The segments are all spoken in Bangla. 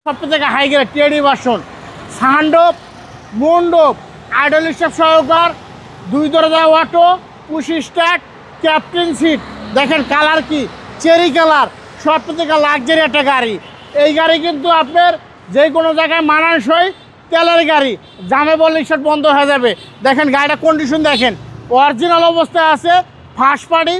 সবথেকে হাই গ্রেড টেডি version, sunroof, moonroof, idle step সহকার, 2 দরজা auto, push start, captain seat. দেখেন কালার কি চেরি কালার, সবথেকে লাক্সারি একটা গাড়ি। এই গাড়ি কিন্তু আপনার যে কোনো জায়গায় মানানসই তেলের গাড়ি, জামে বললে শট বন্ধ হয়ে যাবে। দেখেন গাড়িটা কন্ডিশন দেখেন, অরিজিনাল অবস্থায় আছে, ফার্স্ট পার্টি,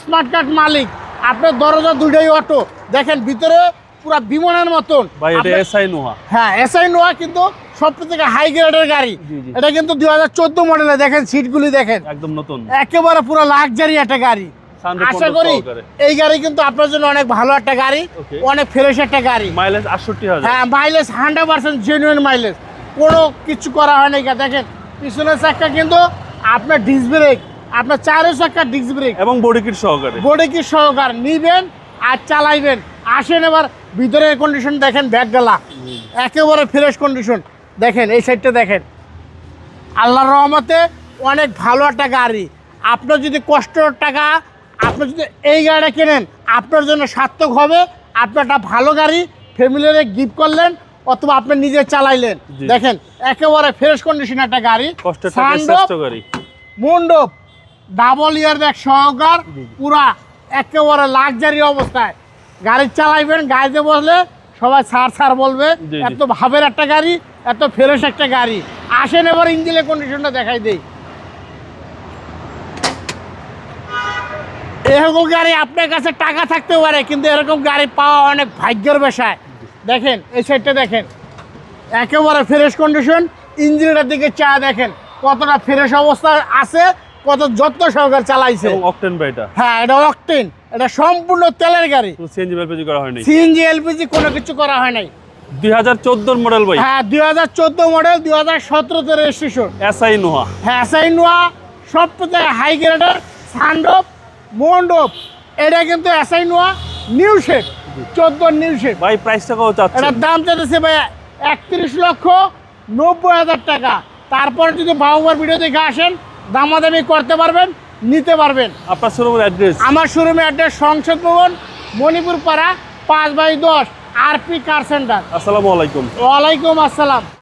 স্মার্ট কার্ড মালিক। আপনার দরজা দুটোই অটো, দেখেন ভিতরে পুরো বিমানের মতন। ভাই এটা এসআই নোহা। হ্যাঁ এসআই নোহা, কিন্তু সবথেকে হাই গ্রেডের গাড়ি। এটা কিন্তু 2014 মডেলের। দেখেন সিটগুলি দেখেন একদম নতুন, একেবারে পুরো লাক্সারি একটা গাড়ি। আশা করি এই গাড়ি কিন্তু আপনার জন্য অনেক ভালো একটা গাড়ি, অনেক ফ্রেশ একটা গাড়ি। মাইলেজ 68,000। হ্যাঁ মাইলেজ 100% জেনুইন মাইলেজ, কোনো কিছু করা হয় নাই। দেখেন পিছনের চাকা কিন্তু আপনার ডিস্ক ব্রেক, আপনার চারের চাকা ডিস্ক ব্রেক এবং বডি কিট সহকারে। বডি কিট সহকার নিবেন আর চালাইবেন। আসেন এবার ভিতরের কন্ডিশন দেখেন, ব্যাক গেলা একেবারে ফ্রেশ কন্ডিশন। দেখেন এই সাইডটা দেখেন, আল্লাহর রহমতে অনেক ভালো একটা গাড়ি। আপনার যদি কষ্টের টাকা আপনি যদি এই গাড়িটা কেনেন, আপনার জন্য সার্থক হবে। আপনার একটা ভালো গাড়ি ফ্যামিলির গিফট করলেন অথবা আপনি নিজে চালাইলেন। দেখেন একেবারে ফ্রেশ কন্ডিশন একটা গাড়ি, মুনরুফ, ডাবল ইয়ার ব্যাগ সহকার, পুরা একেবারে লাক্সারি অবস্থায়। গাড়ি চালাইবেন, গাড়িতে বসলে সবাই ছাড় বলবে, এত ভাবের একটা গাড়ি, এত ফ্রেশ একটা গাড়ি। আসেন এবার ইঞ্জিনের কন্ডিশনটা দেখাই দেই। এরকম গাড়ি আপনার কাছে টাকা থাকতে পারে, কিন্তু এরকম গাড়ি পাওয়া অনেক ভাগ্যের বিষয়। দেখেন এই সাইডটা দেখেন, একেবারে ফ্রেশ কন্ডিশন। ইঞ্জিনটার দিকে চা দেখেন কতটা ফ্রেশ অবস্থা আছে, কত যত্ন সহকারে চালাইছে। অকটেন ভাইটা, হ্যাঁ এটা অকটেন, এটা সম্পূর্ণ তেলের গাড়ি। সিএনজি এলপিজি করা হয়নি, সিএনজি এলপিজি কোনো কিছু করা হয় নাই। 2014 মডেল ভাই। হ্যাঁ 2014 মডেল, 2017 তে রেজিস্ট্রেশন। এসআই নোহা। হ্যাঁ এসআই নোহা, সবথেকে হাই গ্রেডের সানরুফ, মুনরুফ। এটা কিন্তু SI Noha new shape, 14 new shape. ভাই প্রাইসটা কত চাচ্ছেন? এটার দাম চাইতেছে ভাই 31,90,000 টাকা। তারপর যদি বাহুবার ভিডিও দেখে আসেন, দামাদামি করতে পারবেন, নিতে পারবেন। আপনার শোরুমের অ্যাড্রেস? আমার শোরুমের অ্যাড্রেস সংসদ ভবন, মণিপুর পাড়া, 5/10, আরপি কার সেন্টার। আসসালামু আলাইকুম। ওয়ালাইকুম আসসালাম।